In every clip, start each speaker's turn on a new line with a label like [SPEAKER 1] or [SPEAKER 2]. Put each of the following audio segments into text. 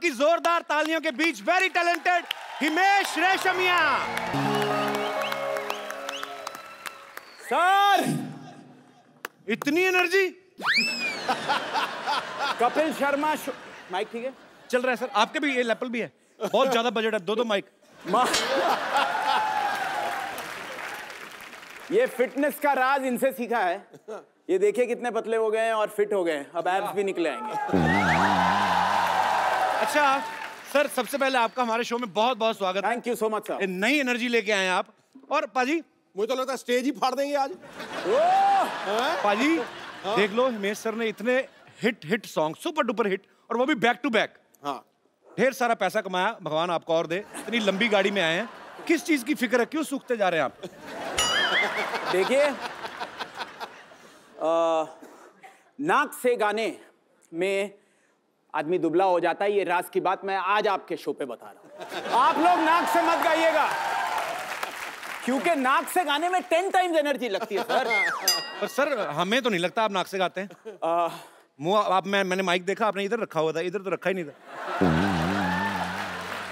[SPEAKER 1] की जोरदार तालियों के बीच very talented Himesh Reshammiya.
[SPEAKER 2] Sir
[SPEAKER 1] इतनी energy.
[SPEAKER 2] Kapil Sharma show. Mic ठीक है?
[SPEAKER 1] चल रहा है सर। आपके भी ये लेपल भी है, बहुत ज्यादा बजट है, दो माइक।
[SPEAKER 2] ये फिटनेस का राज इनसे सीखा है। ये देखिए कितने पतले हो गए हैं और फिट हो गए हैं, अब एब्स भी निकले आएंगे।
[SPEAKER 1] अच्छा सर, सबसे पहले आपका हमारे शो में बहुत बहुत स्वागत है।
[SPEAKER 2] Thank you so much sir.
[SPEAKER 1] नई एनर्जी लेके आए हैं आप। और पाजी
[SPEAKER 3] मुझे तो लगता है स्टेज ही फाड़ देंगे आज।
[SPEAKER 1] पाजी देख लो, हिमेश सर ने इतने hit song, super duper hit, और वो भी बैक टू बैक।
[SPEAKER 3] हाँ,
[SPEAKER 1] ढेर सारा पैसा कमाया, भगवान आपको और दे। इतनी लंबी गाड़ी में आए हैं, किस चीज की फिक्र है, क्यों सूखते जा रहे हैं आप?
[SPEAKER 2] देखिए, नाक से गाने में आदमी दुबला हो जाता है, ये राज की बात मैं आज आपके शो पे बता रहा हूं। आप लोग नाक से मत गाइएगा, क्योंकि नाक से गाने में 10 टाइम्स एनर्जी लगती है सर।
[SPEAKER 1] पर सर हमें तो नहीं लगता आप नाक से गाते हैं। मुंह आप, मैंने माइक देखा, आपने इधर रखा हुआ था, इधर तो रखा ही नहीं था।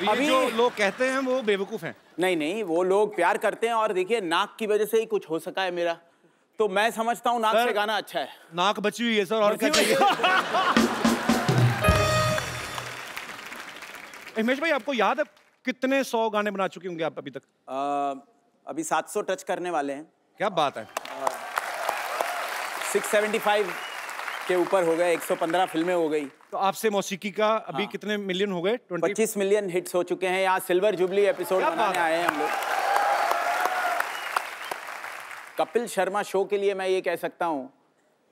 [SPEAKER 1] ये जो लोग कहते हैं वो बेवकूफ हैं।
[SPEAKER 2] नहीं, वो लोग प्यार करते हैं, और देखिए नाक की वजह से ही कुछ हो सका है मेरा, तो मैं समझता हूँ नाक से गाना अच्छा है।
[SPEAKER 1] नाक बची हुई है सर, और क्या चाहिए? हिमेश भाई, आपको याद है कितने 100 गाने बना चुके होंगे आप अभी तक?
[SPEAKER 2] अभी 700 टच करने वाले हैं।
[SPEAKER 1] क्या बात है।
[SPEAKER 2] 675 के ऊपर हो गए, 115 फिल्में हो गई।
[SPEAKER 1] तो आपसे मौसीकी का अभी कितने मिलियन हो गए?
[SPEAKER 2] 25 मिलियन हिट्स हो चुके हैं। यहाँ सिल्वर जुबली एपिसोड बनाने आए हैं हम लोग। कपिल शर्मा शो के लिए मैं ये कह सकता हूँ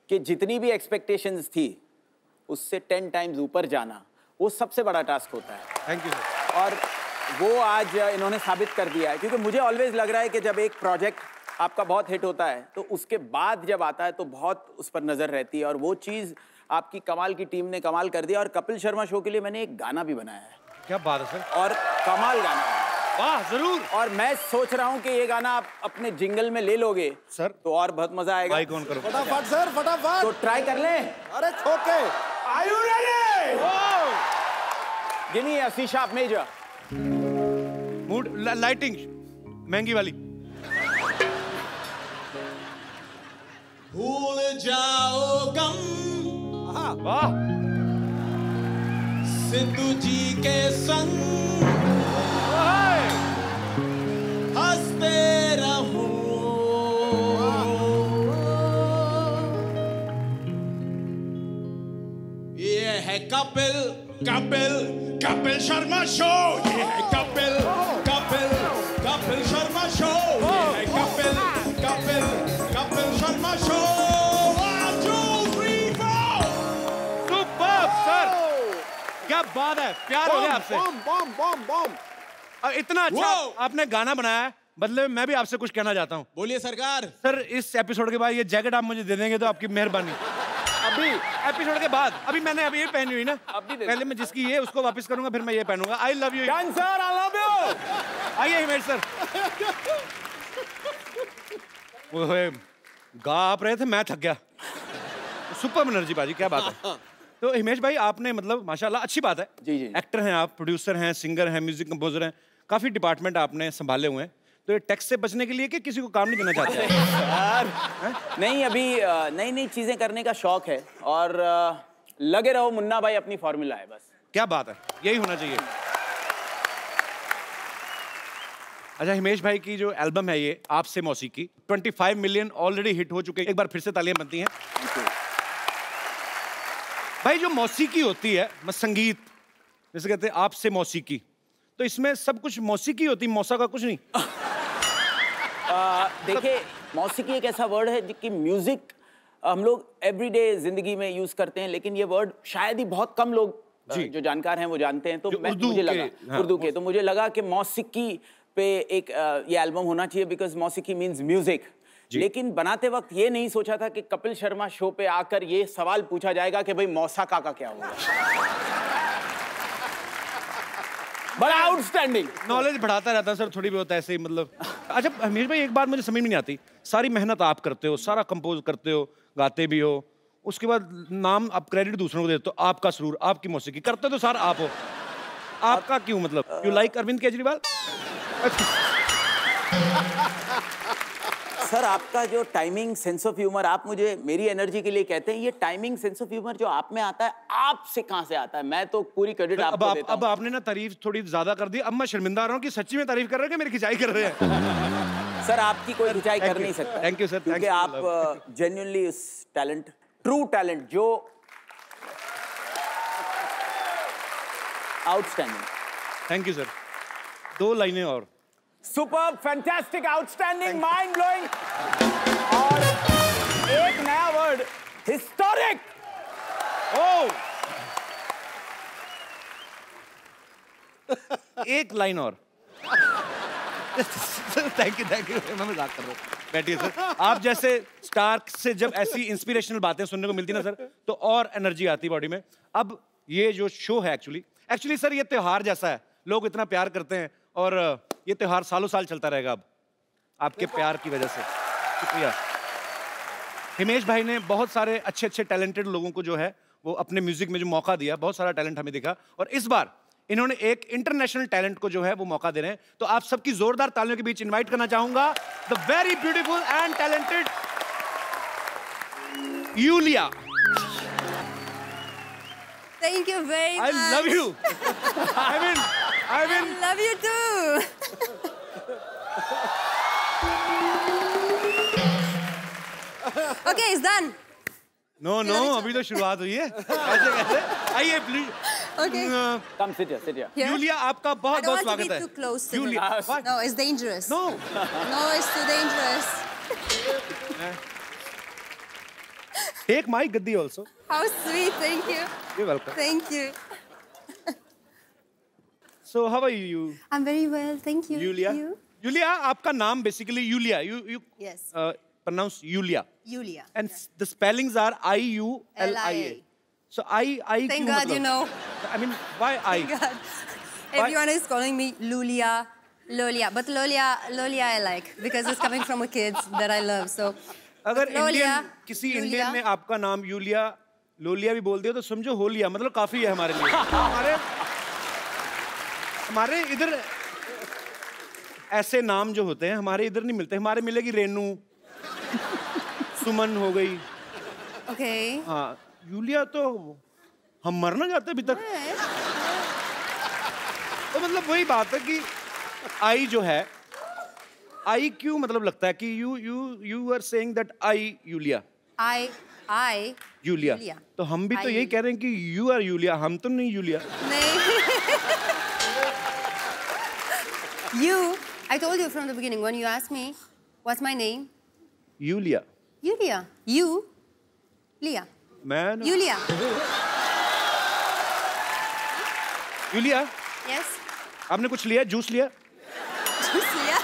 [SPEAKER 2] कि जितनी भी एक्सपेक्टेशंस थी उससे 10 टाइम्स ऊपर जाना, वो सबसे बड़ा टास्क होता है।
[SPEAKER 1] Thank you sir.
[SPEAKER 2] और वो आज इन्होंने साबित कर दिया है, क्योंकि मुझे ऑलवेज लग रहा है कि जब एक प्रोजेक्ट आपका बहुत हिट होता है तो उसके बाद जब आता है तो बहुत उस पर नजर रहती है, और वो चीज़ आपकी कमाल की टीम ने कमाल कर दिया। और कपिल शर्मा शो के लिए मैंने एक गाना भी बनाया है।
[SPEAKER 1] क्या बात है सर।
[SPEAKER 2] और कमाल गाना है।
[SPEAKER 1] वाह, जरूर।
[SPEAKER 2] और मैं सोच रहा हूँ कि ये गाना आप अपने जिंगल में ले लोगे
[SPEAKER 1] सर
[SPEAKER 2] तो और बहुत मजा आएगा।
[SPEAKER 1] माइक ऑन करो
[SPEAKER 3] फटाफट सर, फटाफट।
[SPEAKER 2] तो ट्राई कर लें।
[SPEAKER 3] अरे ठोके।
[SPEAKER 2] Are you ready? Give me a C sharp major.
[SPEAKER 1] Mood lighting महंगी वाली।
[SPEAKER 4] भूल जाओ गम
[SPEAKER 1] वाह।
[SPEAKER 4] सिद्धू जी के संग हंसते रहो। ये है कपिल शर्मा शो। ये है कपिल शर्मा शो। ये है Kapil Sharma show. 1 2 3 4।
[SPEAKER 1] Super sir, क्या बात है, प्यार हो गया आपसे।
[SPEAKER 3] बम।
[SPEAKER 1] और इतना अच्छा आपने गाना बनाया है, बदले में मैं भी आपसे कुछ कहना चाहता हूँ।
[SPEAKER 4] बोलिए सरकार।
[SPEAKER 1] सर इस एपिसोड के बाद ये जैकेट आप मुझे दे देंगे तो आपकी मेहरबानी।
[SPEAKER 2] अभी
[SPEAKER 1] एपिसोड के बाद, अभी मैंने अभी ये पहनी हुई ना,
[SPEAKER 2] अभी दे।
[SPEAKER 1] पहले मैं जिसकी ये उसको वापस करूंगा, फिर मैं ये पहनूंगा। I love you.
[SPEAKER 2] Done sir, I love you.
[SPEAKER 1] आइए हिमेश सर। ओए, गा आप रहे थे, मैं थक गया। सुपर एनर्जी बाजी, क्या बात है। तो हिमेश भाई, आपने मतलब माशाल्लाह अच्छी बात है।
[SPEAKER 2] जी।
[SPEAKER 1] एक्टर हैं आप, प्रोड्यूसर हैं, सिंगर हैं, म्यूजिक कंपोजर हैं, काफी डिपार्टमेंट आपने संभाले हुए हैं। तो ये टैक्स से बचने के लिए कि किसी को काम नहीं देना चाहते हैं?
[SPEAKER 2] नहीं, अभी नई नई चीजें करने का शौक है, और लगे रहो मुन्ना भाई, अपनी फॉर्मूला है बस।
[SPEAKER 1] क्या बात है, यही होना चाहिए। अच्छा, हिमेश भाई की जो एल्बम है ये आपसे मौसीकी, 25 मिलियन ऑलरेडी हिट हो चुके हैं। एक बार फिर से तालियां बनती हैं। भाई जो मौसीकी होती है, संगीत, जैसे कहते हैं आपसे मौसीकी, तो इसमें सब कुछ मौसीकी होती है, मौसा का कुछ नहीं।
[SPEAKER 2] देखिए, मौसीकी एक ऐसा वर्ड है जिसकी म्यूजिक हम लोग एवरीडे जिंदगी में यूज करते हैं, लेकिन ये वर्ड शायद ही बहुत कम लोग जो जानकार हैं वो जानते हैं। तो मुझे लगा उर्दू के, तो मुझे लगा कि मौसीकी पे एक ये एल्बम होना चाहिए, बिकॉज मौसीकी मीन्स म्यूजिक। लेकिन बनाते वक्त ये नहीं सोचा था कि कपिल शर्मा शो पे आकर ये सवाल पूछा जाएगा कि भाई मौसा काका क्या होगा। बड़ा आउटस्टैंडिंग।
[SPEAKER 1] नॉलेज बढ़ाता रहता है सर, थोड़ी बहुत ऐसे ही मतलब। अच्छा हिमेश भाई, एक बात मुझे समझ में नहीं आती, सारी मेहनत आप करते हो, सारा कंपोज करते हो, गाते भी हो, उसके बाद नाम आप क्रेडिट दूसरों को देते हो, आपका सुरूर, आपकी मौसीकी करते तो सारा आप हो, आपका क्यों मतलब? You like Arvind Kejriwal?
[SPEAKER 2] Sir आपका जो टाइमिंग सेंस ऑफ ह्यूमर, आप मुझे मेरी एनर्जी के लिए कहते हैं, ये टाइमिंग सेंस ऑफ ह्यूमर जो आप में आता है, आपसे कहाँ से आता है? मैं तो पूरी क्रेडिट आपको देता हूं।
[SPEAKER 1] अब आपने ना तारीफ थोड़ी ज्यादा कर दी, अब मैं शर्मिंदा आ रहा हूँ कि सच्ची में तारीफ कर रहे हैं कि मेरी खिंचाई कर रहे हैं।
[SPEAKER 2] सर आपकी कोई खिंचाई कर नहीं सकता।
[SPEAKER 1] थैंक यू सर,
[SPEAKER 2] क्योंकि आप जेन्युइनली उस टैलेंट, ट्रू टैलेंट जो आउटस्टैंडिंग।
[SPEAKER 1] Thank you sir. 2 लाइनें और।
[SPEAKER 2] Superb, fantastic, outstanding, mind blowing, और एक नया वर्ड, हिस्टोरिक।
[SPEAKER 1] ओह, एक लाइन और। थैंक यू, मैं मजाक कर रहा हूँ। बैठिए सर। आप जैसे स्टार से जब ऐसी इंस्पिरेशनल बातें सुनने को मिलती ना सर, तो और एनर्जी आती बॉडी में। अब ये जो शो है एक्चुअली सर, ये त्योहार जैसा है, लोग इतना प्यार करते हैं और ये त्योहार सालों साल चलता रहेगा अब आपके प्यार की वजह से। शुक्रिया। हिमेश भाई ने बहुत सारे अच्छे टैलेंटेड लोगों को जो है वो अपने म्यूजिक में जो मौका दिया, बहुत सारा टैलेंट हमें दिखा, और इस बार इन्होंने एक इंटरनेशनल टैलेंट को जो है वो मौका दे रहे हैं। तो आप सबकी जोरदार तालियों के बीच इनवाइट करना चाहूंगा the very beautiful and talented Yulia.
[SPEAKER 5] Thank you very much.
[SPEAKER 1] I love you. I mean,
[SPEAKER 5] I love you too. Okay, it's done.
[SPEAKER 1] No, अभी तो शुरुआत हुई है। कैसे? आइए please.
[SPEAKER 5] Okay.
[SPEAKER 2] Come sit here.
[SPEAKER 5] Here?
[SPEAKER 1] Yulia, आपका
[SPEAKER 5] I
[SPEAKER 1] बहुत
[SPEAKER 5] don't
[SPEAKER 1] बहुत
[SPEAKER 5] want to
[SPEAKER 1] स्वागत
[SPEAKER 5] be
[SPEAKER 1] है।
[SPEAKER 5] too close to
[SPEAKER 1] Yulia,
[SPEAKER 5] him.
[SPEAKER 1] what?
[SPEAKER 5] No, it's dangerous.
[SPEAKER 1] No.
[SPEAKER 5] No, it's too dangerous.
[SPEAKER 1] Take my gaddi also.
[SPEAKER 5] How sweet. Thank you.
[SPEAKER 1] You're welcome.
[SPEAKER 5] Thank you.
[SPEAKER 1] So how are you?
[SPEAKER 5] I'm very well. Thank you.
[SPEAKER 1] Yulia?
[SPEAKER 5] You?
[SPEAKER 1] Yulia, आपका नाम basically Yulia. You
[SPEAKER 5] Yes.
[SPEAKER 1] Pronounce Yulia.
[SPEAKER 5] Yulia.
[SPEAKER 1] And
[SPEAKER 5] Yeah.
[SPEAKER 1] the spellings are I-U-L-I-A. So I
[SPEAKER 5] Thank
[SPEAKER 1] क्यों
[SPEAKER 5] God
[SPEAKER 1] मतलब?
[SPEAKER 5] you know.
[SPEAKER 1] I mean, why I?
[SPEAKER 5] Thank God. Everyone is calling me Lulia, Lolia. But Lolia I like because it's coming from a kid that I love. So
[SPEAKER 1] अगर
[SPEAKER 5] Lolia,
[SPEAKER 1] Indian किसी
[SPEAKER 5] Yulia.
[SPEAKER 1] Indian ने आपका नाम Yulia लोलिया भी बोल दिया तो समझो हो लिया, मतलब काफी है हमारे लिए। हमारे इधर ऐसे नाम जो होते हैं हमारे इधर नहीं मिलते। हमारे मिलेगी रेनू, सुमन हो गई।
[SPEAKER 5] Okay.
[SPEAKER 1] हाँ, यूलिया तो हम मर ना जाते अभी तक। तो मतलब वही बात है कि आई जो है, आई क्यों मतलब लगता है कि you are saying that I Yulia.
[SPEAKER 5] I
[SPEAKER 1] Yulia.
[SPEAKER 5] Yulia.
[SPEAKER 1] तो हम भी तो यही कह रहे हैं कि यू आर यूलिया, हम तो नहीं यूलिया।
[SPEAKER 5] नहीं। I told you from the beginning when you asked me what's my name.
[SPEAKER 1] Yulia.
[SPEAKER 5] Yulia. You. Lia.
[SPEAKER 1] मैं
[SPEAKER 5] Yulia.
[SPEAKER 1] Yulia,
[SPEAKER 5] Yes.
[SPEAKER 1] आपने कुछ लिया, जूस लिया?
[SPEAKER 5] Lia.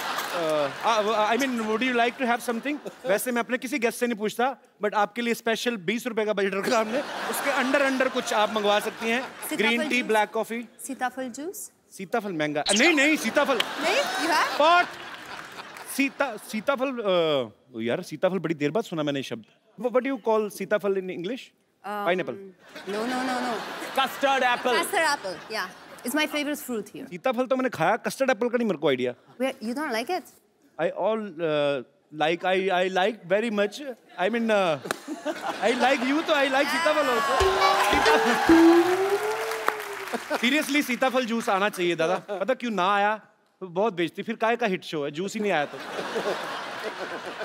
[SPEAKER 1] I mean, would you like to have something? वैसे मैं अपने किसी गेस्ट से नहीं पूछता, बट आपके लिए स्पेशल 20 रुपए का बजट रखा हमने। उसके अंडर कुछ आप मंगवा सकती हैं। Green tea, black coffee.
[SPEAKER 5] Sitafal juice.
[SPEAKER 1] सीताफल महंगा नहीं सीताफल
[SPEAKER 5] नहीं, you have?
[SPEAKER 1] पॉट सीताफल यार सीताफल बड़ी देर बाद सुना मैंने ये शब्द। What do you call सीताफल in English? Pineapple.
[SPEAKER 5] No.
[SPEAKER 2] Custard apple.
[SPEAKER 5] Custard apple. Yeah. It's my favorite fruit here.
[SPEAKER 1] सीताफल तो मैंने खाया, कस्टर्ड एप्पल का नहीं मेरे को idea.
[SPEAKER 5] Where, you don't like it?
[SPEAKER 1] I like very much. I mean, I like you, तो I like सीताफल also. सीरियसली सीताफल जूस आना चाहिए दादा। पता क्यों ना आया? तो बहुत बेचती, फिर काहे का हिट शो है, जूस ही नहीं आया तो।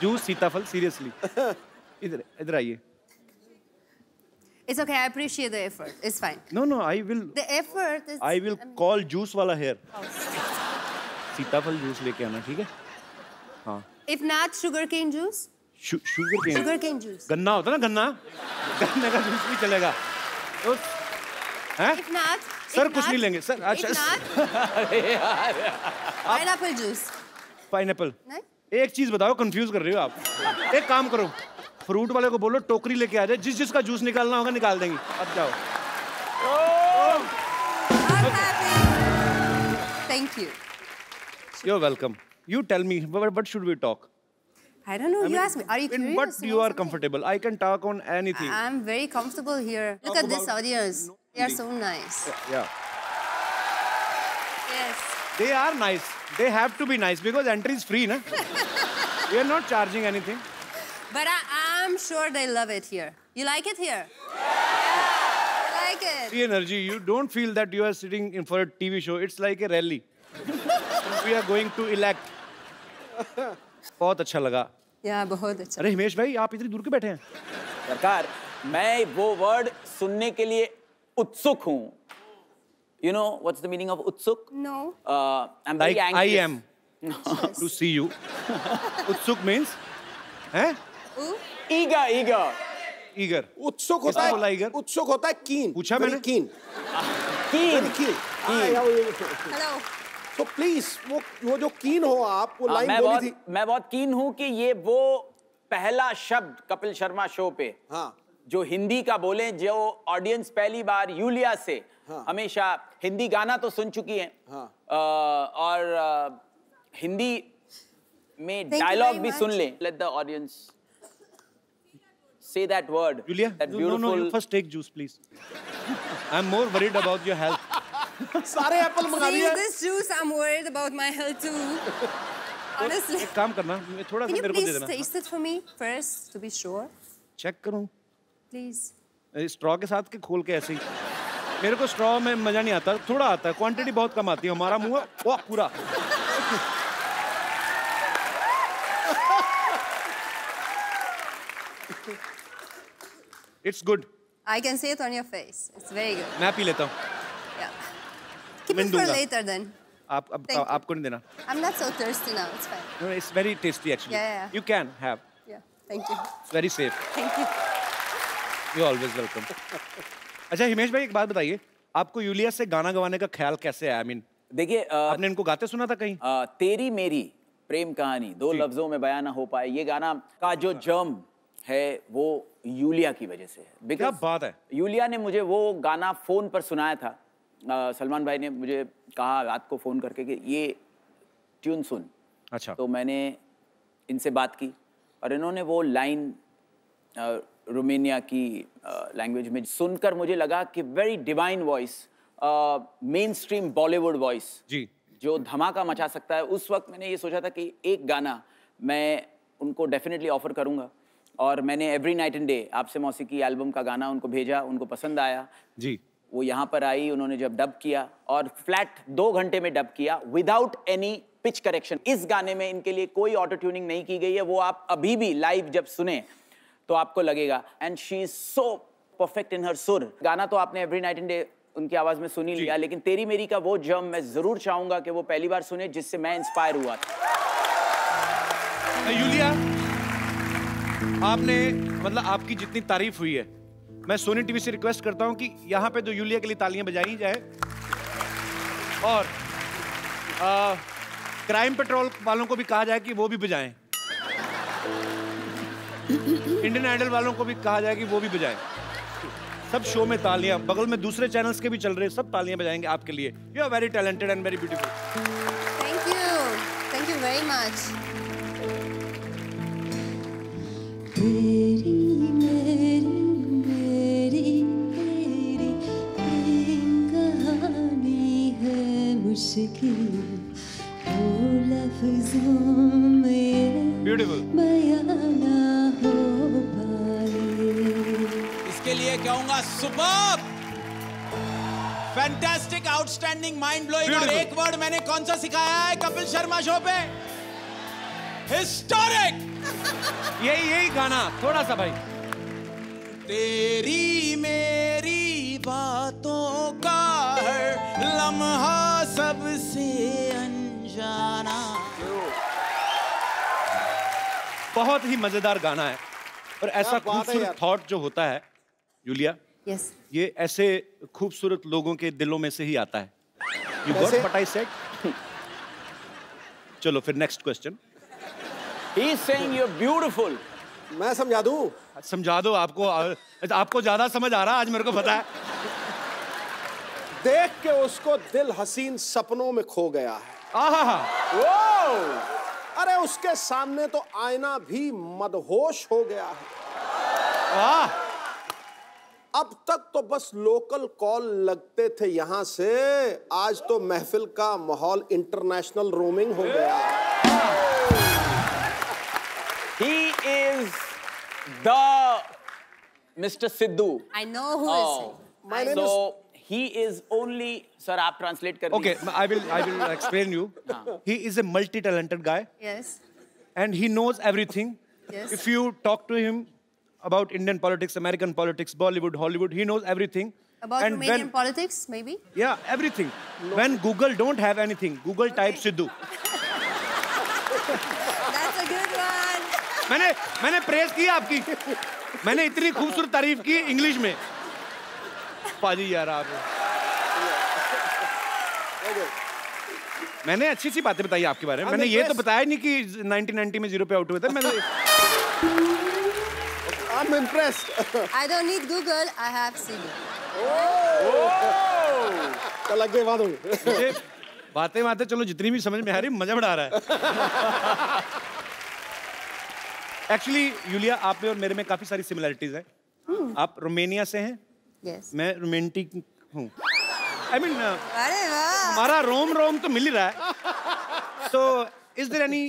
[SPEAKER 1] जूस सीताफल सीरियसली। इधर आइए।
[SPEAKER 5] It's okay. I appreciate the effort. It's fine.
[SPEAKER 1] No, I will.
[SPEAKER 5] The effort is.
[SPEAKER 1] I will call juice वाला हेयर। सीताफल जूस लेके आना, ठीक है? हाँ।
[SPEAKER 5] If not, sugarcane juice.
[SPEAKER 1] Sugarcane.
[SPEAKER 5] Sugarcane juice.
[SPEAKER 1] गन्ना होता ना, गन्ना का जूस भी चलेगा। तो हैं?
[SPEAKER 5] If not.
[SPEAKER 1] सर कुछ नहीं लेंगे सर। अच्छा।
[SPEAKER 5] If not. Pineapple juice.
[SPEAKER 1] Pineapple.
[SPEAKER 5] नहीं?
[SPEAKER 1] एक चीज बताओ, कंफ्यूज कर रही हो आप। एक काम करो, फ्रूट वाले को बोलो टोकरी लेके आ जाए, जिसका जूस निकालना होगा निकाल देंगे। अब जाओ।
[SPEAKER 5] I'm happy. Thank you.
[SPEAKER 1] You're welcome. You tell me, what should we talk?
[SPEAKER 5] I don't know. You asked me. Are you
[SPEAKER 1] In
[SPEAKER 5] curious?
[SPEAKER 1] what
[SPEAKER 5] to
[SPEAKER 1] you
[SPEAKER 5] know
[SPEAKER 1] are
[SPEAKER 5] something?
[SPEAKER 1] comfortable. I can talk on anything.
[SPEAKER 5] I'm very comfortable here. Look at this audience. They are so nice.
[SPEAKER 1] Yeah. They are nice. They have to be nice because entry is free, na? We are not charging anything.
[SPEAKER 5] But I'm sure they love it here. You like it here? I like it.
[SPEAKER 1] The energy. You don't feel that you are sitting in for a TV show. It's like a rally. We are going to elect. बहुत अच्छा लगा.
[SPEAKER 5] Yeah, बहुत अच्छा.
[SPEAKER 1] अरे हिमेश भाई, आप इतनी दूर क्यों बैठे हैं?
[SPEAKER 2] सरकार, मैं वो वर्ड सुनने के लिए उत्सुक हूँ. You know what's the meaning of utsuk?
[SPEAKER 5] No.
[SPEAKER 2] I'm very
[SPEAKER 1] Like
[SPEAKER 2] anxious.
[SPEAKER 1] I am to see you. Utsuk means, हैं?
[SPEAKER 5] Ooh.
[SPEAKER 2] Eager.
[SPEAKER 1] Eager.
[SPEAKER 3] उत्सुक होता
[SPEAKER 1] किसने बोला
[SPEAKER 3] है
[SPEAKER 1] eager?
[SPEAKER 3] उत्सुक होता है कीन.
[SPEAKER 1] पूछा मैंने?
[SPEAKER 3] कीन.
[SPEAKER 2] Keen.
[SPEAKER 5] Hello.
[SPEAKER 3] तो प्लीज वो जो कीन हो आप वो लाइन बोली थी.
[SPEAKER 2] मैं बहुत कीन हूँ कि ये वो पहला शब्द कपिल शर्मा शो पे
[SPEAKER 3] हाँ.
[SPEAKER 2] जो हिंदी का बोले, जो ऑडियंस पहली बार यूलिया से हमेशा हिंदी गाना तो सुन चुकी है.
[SPEAKER 3] हाँ.
[SPEAKER 2] और हिंदी में
[SPEAKER 5] Thank you
[SPEAKER 2] डायलॉग
[SPEAKER 5] very
[SPEAKER 2] भी
[SPEAKER 5] much.
[SPEAKER 2] सुन ले. Let the audience say that word.
[SPEAKER 1] Julia,
[SPEAKER 2] that
[SPEAKER 1] no,
[SPEAKER 2] beautiful.
[SPEAKER 1] you first take juice, please. I'm more worried about your health.
[SPEAKER 3] सारे एप्पल मंगा
[SPEAKER 5] See
[SPEAKER 3] लिए.
[SPEAKER 5] this juice, I'm worried about my health too. Honestly.
[SPEAKER 1] एक काम करना, थोड़ा सा
[SPEAKER 5] Can you
[SPEAKER 1] मेरे को दे
[SPEAKER 5] please
[SPEAKER 1] देना.
[SPEAKER 5] taste it for me first to be sure?
[SPEAKER 1] Check करूं.
[SPEAKER 5] Please.
[SPEAKER 1] स्ट्रॉ के साथ के खोल के ऐसे ही. मेरे को स्ट्रॉ में मजा नहीं आता, थोड़ा आता है, क्वांटिटी बहुत कम आती है. हमारा मुंह वो पूरा. It's good.
[SPEAKER 5] I can see it on your face. It's very good.
[SPEAKER 1] मैं पी लेता हूँ.
[SPEAKER 5] Yeah. Keep
[SPEAKER 1] मैं
[SPEAKER 5] it for
[SPEAKER 1] दूंगा.
[SPEAKER 5] later then. Thank you.
[SPEAKER 1] आपको नहीं देना.
[SPEAKER 5] I'm not so thirsty now. It's fine.
[SPEAKER 1] No, it's very tasty actually.
[SPEAKER 5] Yeah.
[SPEAKER 1] You can have.
[SPEAKER 5] Yeah. Thank you.
[SPEAKER 1] It's very safe.
[SPEAKER 5] Thank you.
[SPEAKER 1] You're always welcome. अच्छा हिमेश भाई एक बात बताइए, आपको Yulia से गाना गवाने का ख्याल कैसे आया? I mean,
[SPEAKER 2] देखिए
[SPEAKER 1] आपने इनको गाते सुना था कहीं?
[SPEAKER 2] तेरी मेरी प्रेम कहानी दो लफ्जों में बयान ना हो पाए, ये गाना का जो जर्म है वो यूलिया की वजह से है.
[SPEAKER 1] क्या बात है?
[SPEAKER 2] यूलिया ने मुझे वो गाना फोन पर सुनाया था. सलमान भाई ने मुझे कहा रात को फोन करके कि ये ट्यून सुन.
[SPEAKER 1] अच्छा.
[SPEAKER 2] तो मैंने इनसे बात की और इन्होंने वो लाइन रोमानिया की लैंग्वेज में सुनकर मुझे लगा कि very divine voice, mainstream Bollywood voice
[SPEAKER 1] ji,
[SPEAKER 2] जो धमाका मचा सकता है. उस वक्त मैंने ये सोचा था कि एक गाना मैं उनको डेफिनेटली ऑफर करूंगा और मैंने एवरी नाइट एंड डे आपसे मौसीकी एल्बम का गाना उनको भेजा. उनको पसंद आया
[SPEAKER 1] जी.
[SPEAKER 2] वो यहाँ पर आई, उन्होंने जब डब किया और फ्लैट 2 घंटे में डब किया विदाउट एनी पिच करेक्शन. इस गाने में इनके लिए कोई ऑटो ट्यूनिंग नहीं की गई है. वो आप अभी भी लाइव जब सुने तो आपको लगेगा. And she is so perfect in हर सुर. गाना तो आपने एवरी नाइट एंड डे उनकी आवाज में सुन ही लिया, लेकिन तेरी मेरी का वो जर्म मैं जरूर चाहूंगा कि वो पहली बार सुने, जिससे मैं इंस्पायर हुआ था.
[SPEAKER 1] यूलिया, आपने मतलब आपकी जितनी तारीफ हुई है, मैं सोनी टीवी से रिक्वेस्ट करता हूं कि यहाँ पे तो यूलिया के लिए तालियां बजाई जाए और क्राइम पेट्रोल वालों को भी कहा जाए कि वो भी बजाएं. इंडियन आइडल वालों को भी कहा जाए कि वो भी बजाएं. सब शो में तालियां, बगल में दूसरे चैनल्स के भी चल रहे हैं, सब तालियां बजाएंगे आपके लिए. You are very talented and very beautiful.
[SPEAKER 5] Thank you. Thank you very much.
[SPEAKER 6] तेरी मेरी मेरी तेरी प्रेम कहानी है मुश्किल वो लफ्जों में
[SPEAKER 1] ब्यूटीफुल.
[SPEAKER 6] बयां ना हो पाए.
[SPEAKER 4] इसके लिए कहूंगा superb, fantastic, outstanding, mind blowing. और
[SPEAKER 1] Beautiful.
[SPEAKER 4] एक वर्ड मैंने कौन सा सिखाया है कपिल शर्मा शो पे? हिस्टोरिक.
[SPEAKER 1] यही गाना थोड़ा सा भाई.
[SPEAKER 4] तेरी मेरी बातों का हर लम्हा सबसे अनजाना.
[SPEAKER 1] बहुत ही मजेदार गाना है और ऐसा
[SPEAKER 3] बात है
[SPEAKER 1] खूबसूरत
[SPEAKER 3] यार.
[SPEAKER 1] थॉट जो होता है यूलिया,
[SPEAKER 5] Yes.
[SPEAKER 1] ये ऐसे खूबसूरत लोगों के दिलों में से ही आता है. You got
[SPEAKER 3] कैसे?
[SPEAKER 1] what I said? चलो फिर next question.
[SPEAKER 2] He is saying you're beautiful.
[SPEAKER 3] मैं समझा दूं.
[SPEAKER 1] समझा दो. आपको ज्यादा समझ आ रहा आज, मेरे को पता है.
[SPEAKER 3] देख के उसको दिल हसीन सपनों में खो गया है.
[SPEAKER 1] आहा.
[SPEAKER 3] अरे उसके सामने तो आईना भी मदहोश हो गया है.
[SPEAKER 1] वाह.
[SPEAKER 3] अब तक तो बस लोकल कॉल लगते थे यहाँ से, आज तो महफिल का माहौल इंटरनेशनल रोमिंग हो गया।
[SPEAKER 2] He is the Mr. Sidhu.
[SPEAKER 5] I know who is he.
[SPEAKER 3] My name
[SPEAKER 2] So
[SPEAKER 3] is...
[SPEAKER 2] he is only, sir, आप translate कर
[SPEAKER 1] Okay,
[SPEAKER 2] दीजिए.
[SPEAKER 1] I will explain you. He is a multi-talented guy,
[SPEAKER 5] Yes.
[SPEAKER 1] and he knows everything.
[SPEAKER 5] Yes.
[SPEAKER 1] If you talk to him about Indian politics, American politics, Bollywood, Hollywood, he knows everything.
[SPEAKER 5] About
[SPEAKER 1] And
[SPEAKER 5] Romanian politics, maybe?
[SPEAKER 1] Yeah, everything. When Google don't have anything, Google type Sidhu.
[SPEAKER 5] That's a good one.
[SPEAKER 1] मैंने press की आपकी, मैंने इतनी खूबसूरत तारीफ की English में। पाजी यार आप, मैंने अच्छी सी बातें बताई आपके बारे में। मैंने ये तो बताया नहीं कि 1990 में 0 पे आउट हुए थे। मैंने
[SPEAKER 3] I'm impressed.
[SPEAKER 5] I don't need Google, I have Sidhu.
[SPEAKER 3] चल आगे बात होगी।
[SPEAKER 1] मुझे बातें चलो जितनी भी समझ में आ रही, मजा बड़ा आ रहा है। एक्चुअली यूलिया, आप में और मेरे में काफी सारी सिमिलरिटीज हैं। आप रोमानिया से हैं,
[SPEAKER 5] Yes.
[SPEAKER 1] मैं रोमांटिक हूँ। I mean,
[SPEAKER 5] अरे वाह!
[SPEAKER 1] हमारा रोम तो मिल ही रहा है। So, is there any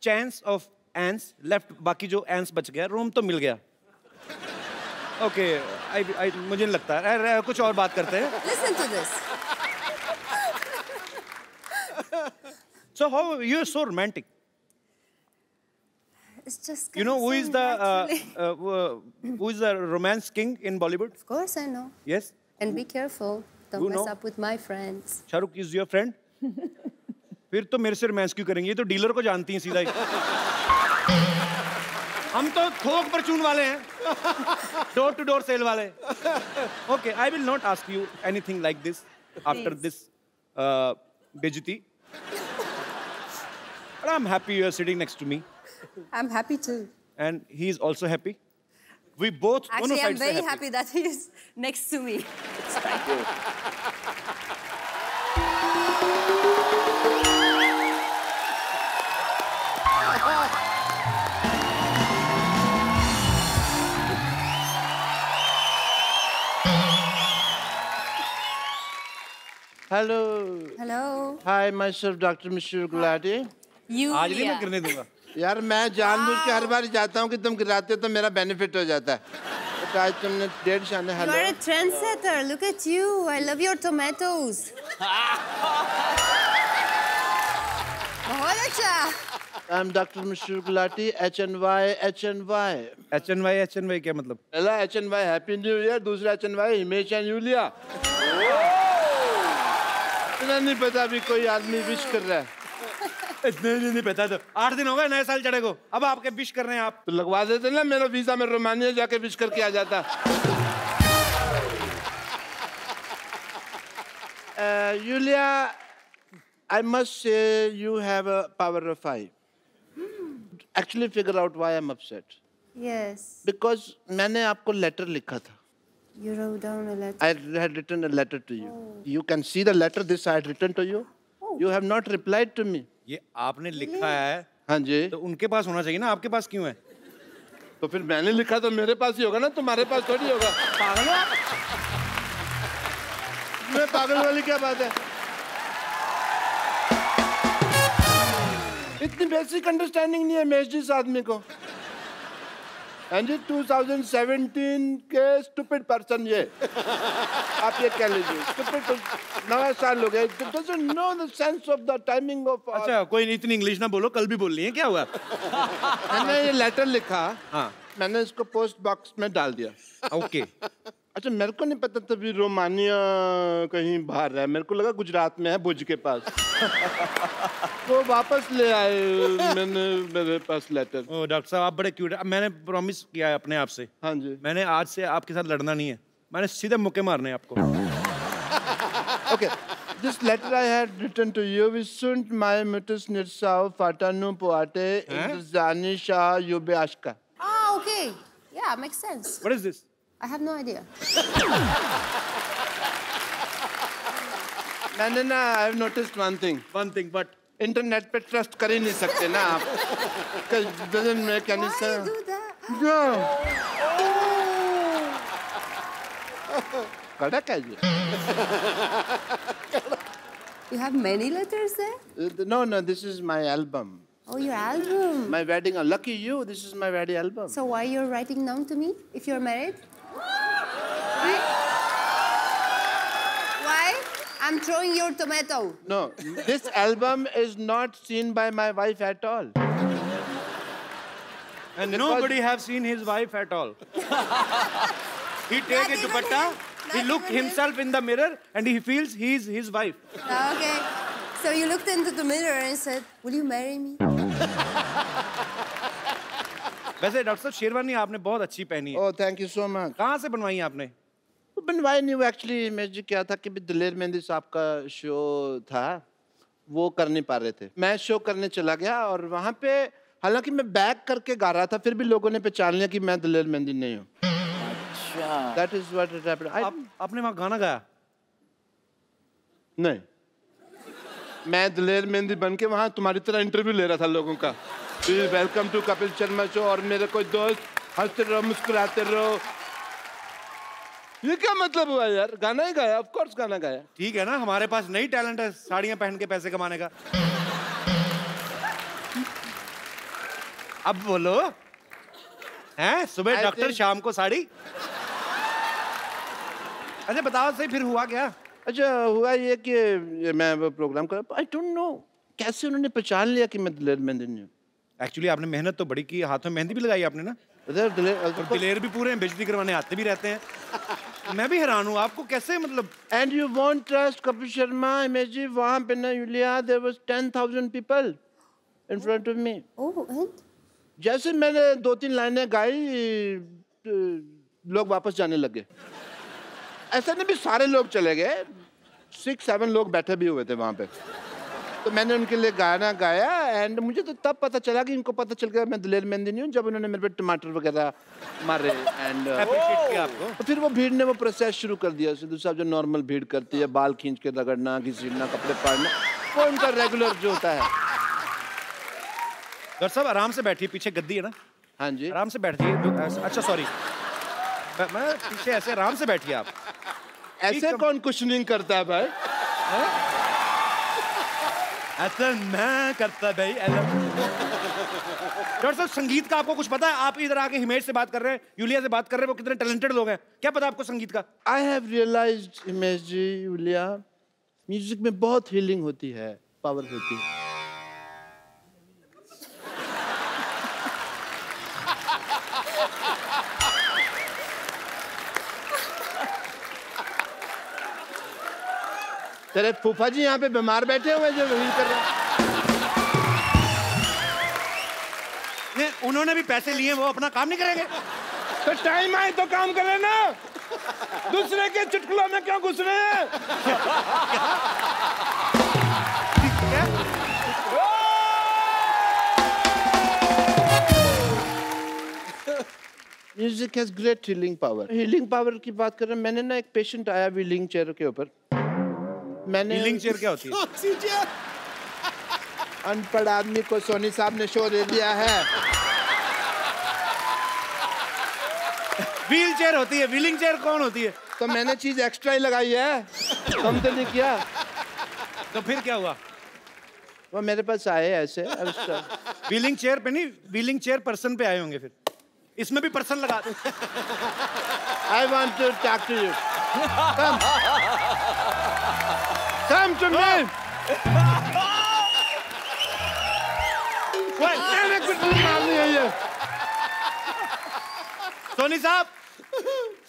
[SPEAKER 1] chance of ants left? बाकी जो ants बच गया, रोम तो मिल गया। Okay, मुझे नहीं लगता है। कुछ और बात करते हैं।
[SPEAKER 5] Listen to this.
[SPEAKER 1] So how you're so romantic?
[SPEAKER 5] It's just
[SPEAKER 1] You know who is the
[SPEAKER 5] naturally.
[SPEAKER 1] who is the romance king in Bollywood?
[SPEAKER 5] Of course I know.
[SPEAKER 1] Yes,
[SPEAKER 5] And be careful. Don't
[SPEAKER 1] You
[SPEAKER 5] mess
[SPEAKER 1] know.
[SPEAKER 5] up with my friends.
[SPEAKER 1] Shahrukh is your friend. फिर तो मेरे से romance क्यों करेंगे? ये तो dealer को जानती हैं सीधा ही। हम तो थोक परचून वाले हैं, डोर टू डोर सेल वाले। Okay, I will not ask you anything like this after
[SPEAKER 5] Please.
[SPEAKER 1] this बेइज्जती. But I'm happy you are sitting next to me,
[SPEAKER 5] I'm happy too.
[SPEAKER 1] and he is also happy. We both दोनों
[SPEAKER 5] Actually, I'm
[SPEAKER 1] sides से
[SPEAKER 5] very happy that he is next to me.
[SPEAKER 7] Hello.
[SPEAKER 5] Hello.
[SPEAKER 7] Hi, myself, Dr. Mr. Gulati.
[SPEAKER 5] You.
[SPEAKER 1] आज नहीं मैं करने दूंगा।
[SPEAKER 7] यार मैं जानबूझ के हर बार जाता हूँ कि तुम गिराते हो तो मेरा बेनिफिट हो जाता है। तो आज तुमने डेढ़ शाने
[SPEAKER 5] You
[SPEAKER 7] hello.
[SPEAKER 5] are a trendsetter. Look at you. I love your tomatoes. बहुत अच्छा.
[SPEAKER 7] I'm Dr. Mr. Gulati, HNY, HNY.
[SPEAKER 1] HNY क्या मतलब?
[SPEAKER 7] पहला HNY हैप्पी न्यू ईयर, दूसरा HNY हिमेश एंड यूलिया। इतना नहीं पता अभी कोई आदमी विश कर रहा है।
[SPEAKER 1] नहीं पता तो 8 दिन हो गए नए साल चढ़े को, अब आपके विश कर रहे हैं आप।
[SPEAKER 7] तो लगवा देते ना, मेरा वीजा में रोमानिया जाके विश करके आ जाता। Yulia, I must say you have a power of 5. Actually figure out why I'm upset.
[SPEAKER 5] Yes.
[SPEAKER 7] Because मैंने आपको letter लिखा था.
[SPEAKER 5] You wrote down a letter.
[SPEAKER 7] I had written a letter to you. You can see the letter this I had written to you. You have not replied to me.
[SPEAKER 1] ये आपने लिखा है
[SPEAKER 7] हाँ जी।
[SPEAKER 1] तो उनके पास होना चाहिए ना, आपके पास क्यों है?
[SPEAKER 7] तो फिर मैंने लिखा तो मेरे पास ही होगा ना, तुम्हारे पास थोड़ी होगा।
[SPEAKER 1] पागल हो आप?
[SPEAKER 7] मैं पागल वाली क्या बात है? इतनी बेसिक अंडरस्टैंडिंग नहीं है महेश जी इस आदमी को। हाँ जी, 2017 के स्टूपिड पर्सन ये, आप ये कह लीजिए स्टूपिड। नया साल हो गया, doesn't know the sense of the timing of।
[SPEAKER 1] अच्छा, कोई नहीं, इतनी इंग्लिश ना बोलो, कल भी बोल रही है, क्या हुआ?
[SPEAKER 7] मैंने ये लेटर लिखा,
[SPEAKER 1] हाँ,
[SPEAKER 7] मैंने इसको पोस्ट बॉक्स में डाल दिया।
[SPEAKER 1] ओके।
[SPEAKER 7] अच्छा, मेरे को नहीं पता तभी रोमानिया कहीं बाहर है, मेरे को लगा गुजरात में है, भुज के पास। तो वापस ले आए मैंने मेरे पास लेटर।
[SPEAKER 1] ओ डॉक्टर साहब, आप बड़े क्यूट हैं। मैंने प्रॉमिस किया है अपने आप से,
[SPEAKER 7] हाँ जी,
[SPEAKER 1] मैंने आज से आपके साथ लड़ना नहीं है, मैंने सीधे मुक्के मारने हैं आपको।
[SPEAKER 7] Okay, this letter I had written to you is sunt mai mutus nirsau fatanu poate indrazani shah yube ashka.
[SPEAKER 5] Ah, okay. Yeah, makes sense.
[SPEAKER 1] What is this?
[SPEAKER 5] I have no idea.
[SPEAKER 7] मैंने ना I have noticed one thing,
[SPEAKER 1] But
[SPEAKER 7] internet पे trust कर ही नहीं सकते ना आप। doesn't make any
[SPEAKER 5] Why
[SPEAKER 7] sense.
[SPEAKER 5] you do that?
[SPEAKER 7] No. कड़क है जी.
[SPEAKER 5] You have many letters there?
[SPEAKER 7] No, no, this is my album.
[SPEAKER 5] Oh, your album.
[SPEAKER 7] My wedding. Lucky you, this is my wedding album.
[SPEAKER 5] So why you're writing down to me if you're married? Why? Why? I'm throwing your tomato.
[SPEAKER 7] No, this album is not seen by my wife at all.
[SPEAKER 1] And nobody have seen his wife at all. He take a dupatta, he look himself in the mirror, and he feels he's his wife.
[SPEAKER 5] Okay. So you looked into the mirror and said, "Will you marry me?"
[SPEAKER 1] वैसे doctor साहब शेरवानी आपने बहुत अच्छी पहनी है.
[SPEAKER 7] Oh, thank you so much.
[SPEAKER 1] कहाँ से बनवाई है आपने?
[SPEAKER 7] बनवाई नहीं, वो एक्चुअली मैं जी क्या था कि दिलेर मेहंदी साहब का शो था, वो कर नहीं पा रहे थे. मैं शो करने चला गया और वहाँ पे हालांकि मैं बैक करके गा रहा था, फिर भी लोगों ने पहचान लिया कि मैं दिलेर मेहंदी नहीं हूँ.
[SPEAKER 2] अच्छा.
[SPEAKER 7] That is what it happened.
[SPEAKER 1] आपने वहाँ गाना गाया?
[SPEAKER 7] नहीं, मैं दिलेर मेहंदी बन के वहाँ तुम्हारी तरह इंटरव्यू ले रहा था लोगों का. Welcome to Kapil Sharma show और मेरे कोई दोस्त हंसते रहो मुस्कुराते रहो. ये क्या मतलब हुआ यार? गाना ही गाया, ऑफ कोर्स गाना गाया.
[SPEAKER 1] ठीक है ना, हमारे पास नई टैलेंट है साड़ियाँ पहन के पैसे कमाने का. अब बोलो, हैं? सुबह डॉक्टर, शाम को साड़ी. अच्छा बताओ सही, फिर हुआ क्या?
[SPEAKER 7] अच्छा हुआ ये कि मैं वो प्रोग्राम कर, आई डोंट नो कैसे उन्होंने पहचान लिया कि मैं दिलेर मेहंदी नहीं हूँ.
[SPEAKER 1] एक्चुअली आपने मेहनत तो बड़ी की, हाथों में मेहंदी भी लगाई आपने ना. दिलेर भी पूरे हैं, बेइज्जती करवाने आते भी रहते हैं. मैं भी हैरान हूँ, आपको कैसे मतलब.
[SPEAKER 7] And you won't trust Kapil Sharma इमेज जी, वहाँ पे ना Yulia there was 10,000 people in front of me.
[SPEAKER 5] Oh, and?
[SPEAKER 7] जैसे मैंने 2-3 लाइनें गाई, लोग वापस जाने लगे. ऐसा नहीं भी सारे लोग चले गए, 6-7 लोग बैठे भी हुए थे वहाँ पे. तो मैंने उनके लिए गाना गाया एंड मुझे तो तब पता चला कि इनको पता चल गया मैं दिलेर मेहंदी नहीं हूँ, जब उन्होंने मेरे पे टमाटर वगैरह मारे. एंड
[SPEAKER 1] अप्रिशिएट किया आपको.
[SPEAKER 7] तो फिर वो भीड़ ने वो प्रोसेस शुरू कर दिया. सिद्धू साहब जो नॉर्मल भीड़ करती है, बाल खींच के रगड़ना, घसीटना, कपड़े फाड़ना, वो उनका रेगुलर जो होता है.
[SPEAKER 1] डॉक्टर साहब आराम से बैठिए, पीछे गद्दी है ना.
[SPEAKER 7] हाँ जी,
[SPEAKER 1] आराम से बैठिए. अच्छा सॉरी, मैं पीछे ऐसे आराम से बैठिए आप.
[SPEAKER 7] ऐसे कौन कुशनिंग करता है भाई?
[SPEAKER 1] ऐसा मैं करता भाई. डॉक्टर साहब संगीत का आपको कुछ पता है? आप इधर आके हिमेश से बात कर रहे हैं, यूलिया से बात कर रहे हैं, वो कितने टैलेंटेड लोग हैं. क्या पता आपको संगीत का?
[SPEAKER 7] I have realised Himesh ji, Yulia, music में बहुत हीलिंग होती है, पावर होती है. तेरे फूफा जी यहाँ पे बीमार बैठे हुए जो हील कर रहे हैं.
[SPEAKER 1] उन्होंने भी पैसे लिए, वो अपना काम नहीं करेंगे?
[SPEAKER 7] तो टाइम आए तो काम करे ना, दूसरे के चुटकुलों में क्यों घुस रहे हैं? Music has great healing power. Healing power की बात कर रहे हैं. मैंने ना एक पेशेंट आया व्हीलिंग चेयर के ऊपर. मैंने
[SPEAKER 1] व्हीलिंग चेयर क्या होती है?
[SPEAKER 7] अनपढ़ आदमी को सोनी साहब ने शो दे दिया है.
[SPEAKER 1] व्हील चेयर होती है, व्हीलिंग चेयर कौन होती है?
[SPEAKER 7] तो मैंने चीज एक्स्ट्रा ही लगाई है, कम तो नहीं किया.
[SPEAKER 1] तो फिर क्या हुआ?
[SPEAKER 7] वो मेरे पास आए ऐसे.
[SPEAKER 1] व्हीलिंग चेयर पे नहीं, व्हीलिंग चेयर पर्सन पे आए होंगे. फिर इसमें भी पर्सन लगा दो.
[SPEAKER 7] I want to talk to you. Come to me. मैंने कुछ नहीं मालूम है ये.
[SPEAKER 1] सोनी साहब,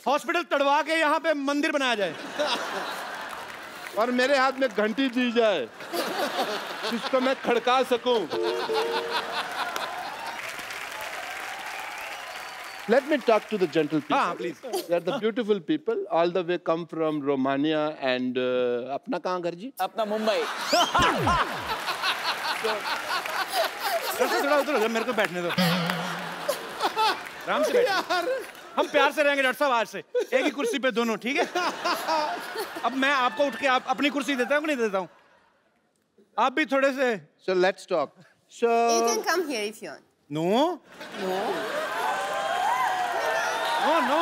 [SPEAKER 1] हॉस्पिटल तड़वा के यहाँ पे मंदिर बनाया जाए
[SPEAKER 7] और मेरे हाथ में घंटी दी जाए जिसको मैं खड़का सकूं. Let me talk to the gentle people.
[SPEAKER 1] हाँ, please.
[SPEAKER 7] They're the beautiful people. All the way come from Romania and अपना कहाँ घर जी?
[SPEAKER 2] अपना मुंबई.
[SPEAKER 1] थोड़ा उधर मेरे को बैठने दो. आराम से बैठो. हम प्यार से रहेंगे डॉक्टर साहब आज से. एक ही कुर्सी पे दोनों, ठीक है? अब मैं आपको उठ के आप अपनी कुर्सी देता हूँ कि नहीं देता हूँ? आप भी थोड़े से.
[SPEAKER 7] So let's talk. So
[SPEAKER 5] You can come here if you want.
[SPEAKER 1] No. No. No.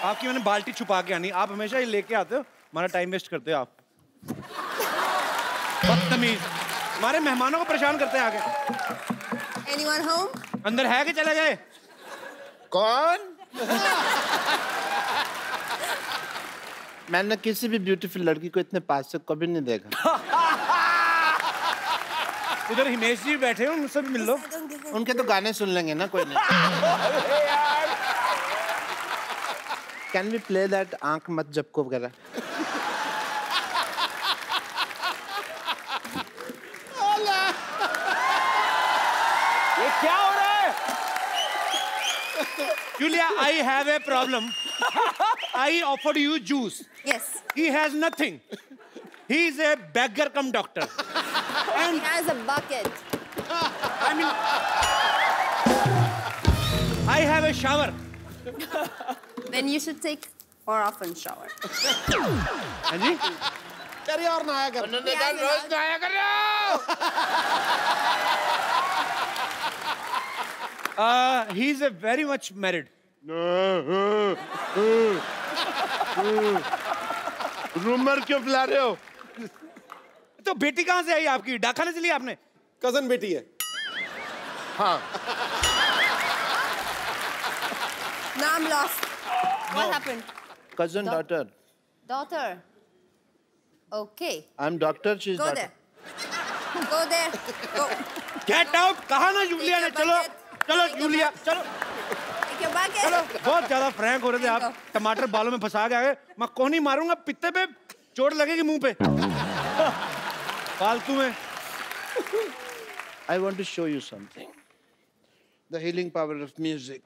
[SPEAKER 1] आपकी मैंने बाल्टी छुपा के आनी, आप हमेशा ये लेके आते हो, हमारा टाइम वेस्ट करते हो आप। बदतमीज, हमारे मेहमानों को परेशान करते हैं आगे।
[SPEAKER 5] Anyone home?
[SPEAKER 1] अंदर है कि चले गए?
[SPEAKER 7] कौन? मैंने किसी भी ब्यूटीफुल लड़की को इतने पास से कभी नहीं देखा।
[SPEAKER 1] उधर हिमेश जी बैठे हो, उनसे भी मिल लो।
[SPEAKER 7] उनके तो गाने सुन लेंगे ना, कोई नहीं। कैन वी प्ले दैट आंख मत झपको वगैरह?
[SPEAKER 2] ये क्या हो रहा है?
[SPEAKER 1] Julia, I have a problem. I offered you juice.
[SPEAKER 5] Yes.
[SPEAKER 1] He has nothing. He is a beggar cum doctor.
[SPEAKER 5] He has a bucket.
[SPEAKER 1] I mean, I have a shower.
[SPEAKER 5] Then you should take more often shower.
[SPEAKER 1] हाँ जी?
[SPEAKER 3] अरे और नहाया कर।
[SPEAKER 7] उन्होंने कहा रोज नहाया करो।
[SPEAKER 1] He's a very much married.
[SPEAKER 7] Rumour क्यों फैला रहे हो?
[SPEAKER 1] तो बेटी कहाँ से आई आपकी? डाका ने चली आपने?
[SPEAKER 3] कजन बेटी है।
[SPEAKER 7] हाँ।
[SPEAKER 5] No, I'm lost. What happened?
[SPEAKER 7] Cousin daughter.
[SPEAKER 5] Daughter. Okay.
[SPEAKER 7] I'm doctor. She's
[SPEAKER 5] Go
[SPEAKER 7] daughter.
[SPEAKER 5] there. Go there. Go.
[SPEAKER 1] Get out! कहा ना जूलिया ने? चलो, चलो जूलिया, चलो।
[SPEAKER 5] Take your bucket.
[SPEAKER 1] बहुत ज्यादा फ्रैंक हो रहे थे आप। टमाटर बालों में फंसा के आ गए। मैं कोहनी मारूंगा, पित्ते पे चोट लगेगी मुंह पे। फालतू में।
[SPEAKER 7] I want to show you something. The healing power of music.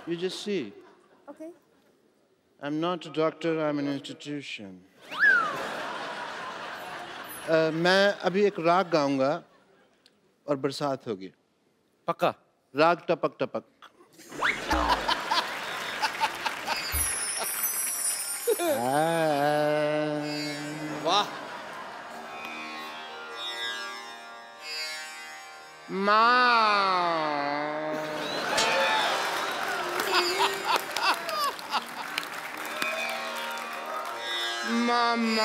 [SPEAKER 7] You just see.
[SPEAKER 5] Okay.
[SPEAKER 7] I'm not a doctor, I'm an institution. मैं अभी एक राग गाऊंगा और बरसात होगी।
[SPEAKER 1] पक्का?
[SPEAKER 7] राग टपक टपक।
[SPEAKER 3] वाह।
[SPEAKER 7] Mama.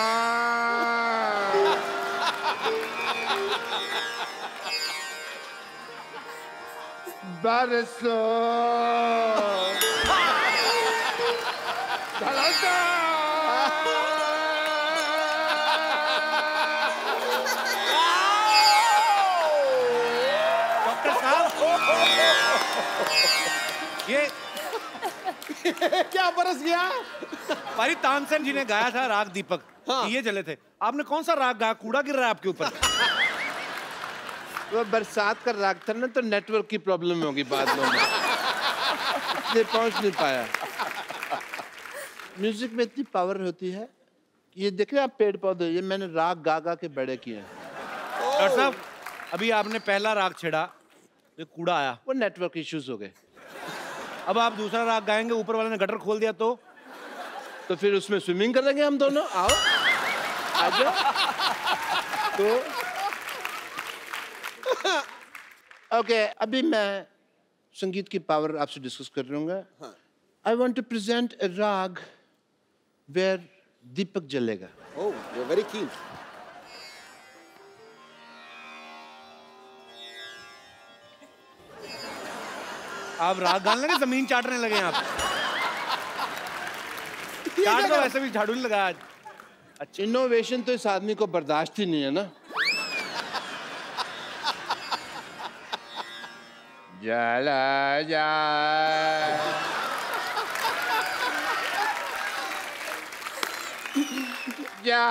[SPEAKER 7] Baraso. Salata.
[SPEAKER 1] डॉक्टर साहब, ये
[SPEAKER 3] क्या बरस गया?
[SPEAKER 1] हमारी तानसेन जी ने गाया था राग दीपक।
[SPEAKER 3] हाँ।
[SPEAKER 1] ये जले थे। आपने कौन सा राग गाया? कूड़ा गिर रहा है आपके ऊपर।
[SPEAKER 7] वो बरसात का राग था ना, तो नेटवर्क की प्रॉब्लम होगी बादलों में, इसलिए पहुंच नहीं पाया। म्यूजिक में इतनी पावर होती है। ये देख रहे हैं आप पेड़ पौधे, ये मैंने राग गा गा के बड़े किए हैं।
[SPEAKER 1] डॉक्टर साहब, अभी आपने पहला राग छेड़ा, ये कूड़ा आया।
[SPEAKER 7] वो नेटवर्क इश्यूज हो गए।
[SPEAKER 1] अब आप दूसरा राग गाएंगे, ऊपर वाले ने गटर खोल दिया तो
[SPEAKER 7] फिर उसमें स्विमिंग करेंगे हम दोनों। आओ आ जाओ। तो ओके, अभी मैं संगीत की पावर आपसे डिस्कस कर लूंगा। आई वॉन्ट टू प्रेजेंट ए राग वेयर दीपक जलेगा।
[SPEAKER 3] Oh, you're very keen.
[SPEAKER 1] आप राग गाने लगे, जमीन चाटने लगे आप। चाट तो वैसे भी झाड़ू नहीं लगा आज।
[SPEAKER 7] अच्छा, इनोवेशन तो इस आदमी को बर्दाश्त ही नहीं है ना। जला जा जा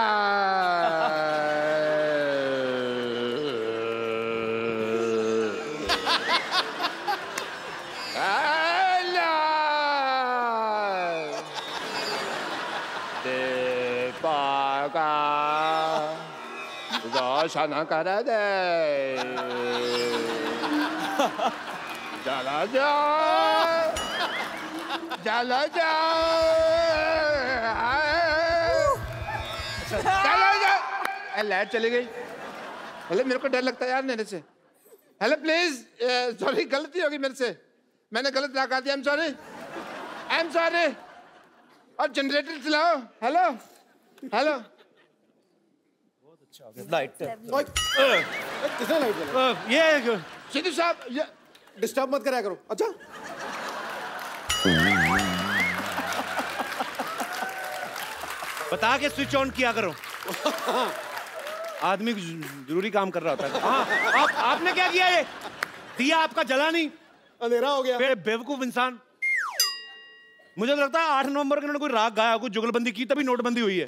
[SPEAKER 7] रोशन कर दे चला जा चला जा चला जा। लाइट चली गई। हेलो, मेरे को डर लगता है यार मेरे से। हेलो प्लीज, सॉरी गलती होगी मेरे से, मैंने गलत लगा दिया, आई एम सॉरी। और जनरेटर चलाओ। Hello hello.
[SPEAKER 1] लाइट
[SPEAKER 3] किसने लाइट जलाई?
[SPEAKER 1] ये
[SPEAKER 7] सिद्धू साहब, ये
[SPEAKER 3] डिस्टर्ब मत कराया करो। अच्छा
[SPEAKER 1] बता के स्विच ऑन किया करो। आदमी जरूरी काम कर रहा होता है। हाँ, आपने क्या किया? ये दिया आपका जला नहीं,
[SPEAKER 3] अंधेरा हो गया।
[SPEAKER 1] बेवकूफ इंसान। मुझे तो लगता है 8 नवंबर को उन्होंने कोई राग गाया, कोई जुगलबंदी की, तभी नोटबंदी हुई है।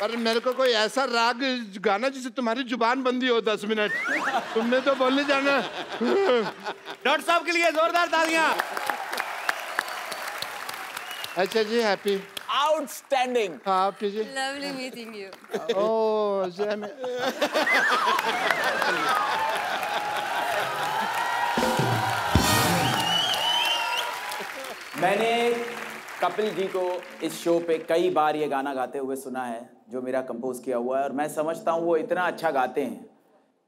[SPEAKER 7] पर मेरे को कोई ऐसा राग गाना जिससे तुम्हारी जुबान बंदी हो 10 मिनट। तुमने तो बोलने जाना।
[SPEAKER 1] डॉक्टर साहब के लिए जोरदार तालियां।
[SPEAKER 7] अच्छा जी, हैप्पी।
[SPEAKER 2] आउटस्टैंडिंग।
[SPEAKER 7] हाँ, आप कीजिए।
[SPEAKER 5] Lovely meeting you.
[SPEAKER 7] ओह,
[SPEAKER 2] मैंने कपिल जी को इस शो पे कई बार ये गाना गाते हुए सुना है, जो मेरा कंपोज किया हुआ है, और मैं समझता हूँ वो इतना अच्छा गाते हैं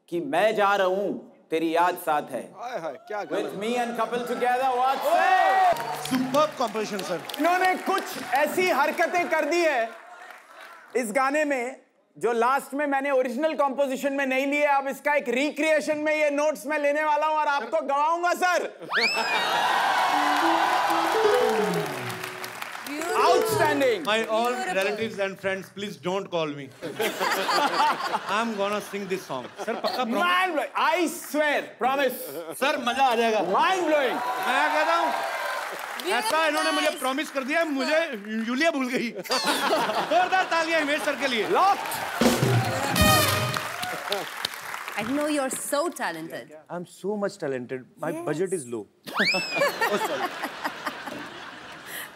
[SPEAKER 2] कि मैं जा रहा हूँ तेरी याद साथ है।
[SPEAKER 3] हाय हाय, क्या गाना
[SPEAKER 2] With me and Kapil together, what's up?
[SPEAKER 1] Superb composition sir.
[SPEAKER 2] इन्होंने कुछ ऐसी हरकतें कर दी है इस गाने में जो लास्ट में मैंने ओरिजिनल कॉम्पोजिशन में नहीं लिए। अब इसका एक रिक्रिएशन में ये नोट्स मैं लेने वाला हूं और आपको गवाऊंगा sir. Outstanding.
[SPEAKER 1] My all relatives and friends, please don't call me. I'm gonna sing this song. Sir, पक्का promise?
[SPEAKER 2] Mind blowing. I swear, promise.
[SPEAKER 1] Sir, मजा आ जाएगा।
[SPEAKER 2] Mind blowing.
[SPEAKER 1] मैं कहता हूँ ऐसा इन्होंने मुझे प्रॉमिस कर दिया, मुझे यूलिया भूल गई। जोरदार तालियां हिमेश सर के लिए।
[SPEAKER 2] Locked.
[SPEAKER 5] I know you're so talented.
[SPEAKER 1] I'm so much talented. My budget is low. Oh, sorry.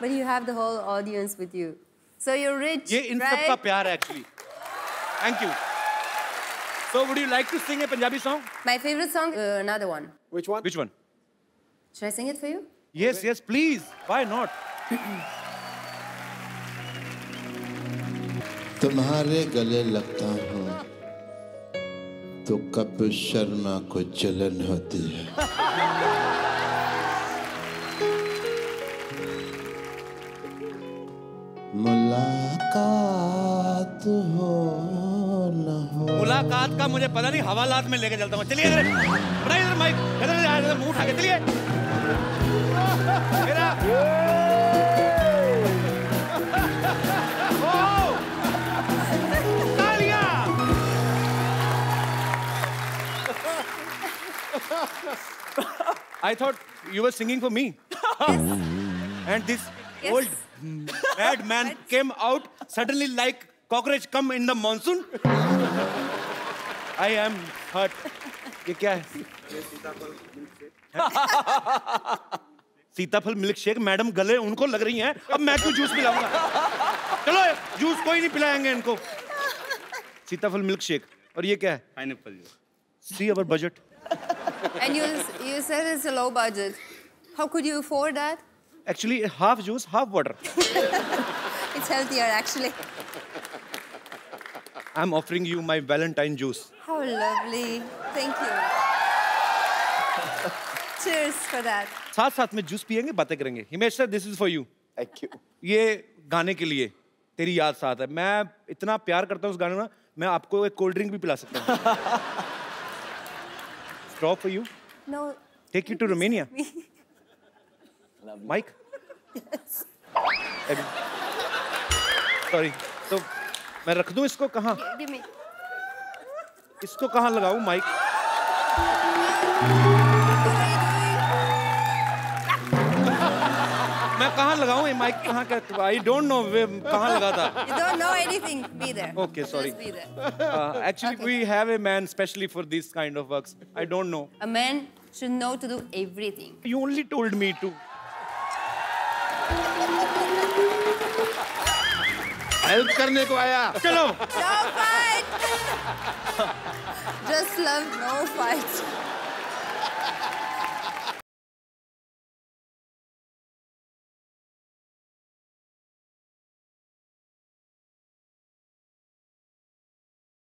[SPEAKER 5] But you have the whole audience with you. So you're rich,
[SPEAKER 1] ये इन सब
[SPEAKER 5] right?
[SPEAKER 1] का प्यार है actually. Thank you. So would you like to sing a Punjabi song?
[SPEAKER 5] My favorite song, another one.
[SPEAKER 3] Which one?
[SPEAKER 1] Which one?
[SPEAKER 5] Should I sing it for you?
[SPEAKER 1] Yes, yes, please. Why not?
[SPEAKER 8] तुम्हारे गले लगता हूँ तो कपिल शर्मा को जलन होती है। मुलाकात हो न हो।
[SPEAKER 1] मुलाकात का मुझे पता नहीं, हवालात में लेके चलता हूँ। चलिए इधर माइक, इधर मुंह उठा के चलिए। मेरा तालियां। I thought you were singing for me. And this old bad man came out suddenly like cockroach come in the monsoon. I am hurt. ये क्या है? सीताफल मिल्क शेक। मैडम गले उनको लग रही हैं, अब मैं क्यों जूस पिलाऊंगा? चलो जूस कोई नहीं पिलाएंगे इनको। सीताफल मिल्क शेक। और ये क्या है? Pineapple juice. See our budget.
[SPEAKER 5] And you said it's a low budget. How could you afford that?
[SPEAKER 1] Actually, half juice, half water.
[SPEAKER 5] It's healthier, actually.
[SPEAKER 1] I'm offering you my Valentine juice.
[SPEAKER 5] How lovely. Thank you. Cheers for that.
[SPEAKER 1] साथ साथ में juice पियेंगे, बातें करेंगे। Himesh sir, this is for you.
[SPEAKER 2] Thank you.
[SPEAKER 1] ये गाने के लिए तेरी याद साथ है। मैं इतना प्यार करता हूँ उस गाने में, मैं आपको एक कोल्ड ड्रिंक भी पिला सकता हूँ। Straw for you.
[SPEAKER 5] No.
[SPEAKER 1] Take you to Romania. Mike. Sorry. तो मैं रख दूँ इसको कहाँ?
[SPEAKER 5] Give me.
[SPEAKER 1] इसको कहाँ लगाऊँ, माइक? मैं कहाँ लगाऊँ ये माइक? कहाँ का? I don't know कहाँ लगा था?
[SPEAKER 5] You don't know anything. Be there.
[SPEAKER 1] Okay, sorry.
[SPEAKER 5] Just be there.
[SPEAKER 1] Actually, we have a man specially for this kind of works. I don't know.
[SPEAKER 5] A man should know to do everything.
[SPEAKER 1] You only told me to.
[SPEAKER 7] Help करने को आया।
[SPEAKER 1] चलो।
[SPEAKER 5] No fight! Just love, no fight.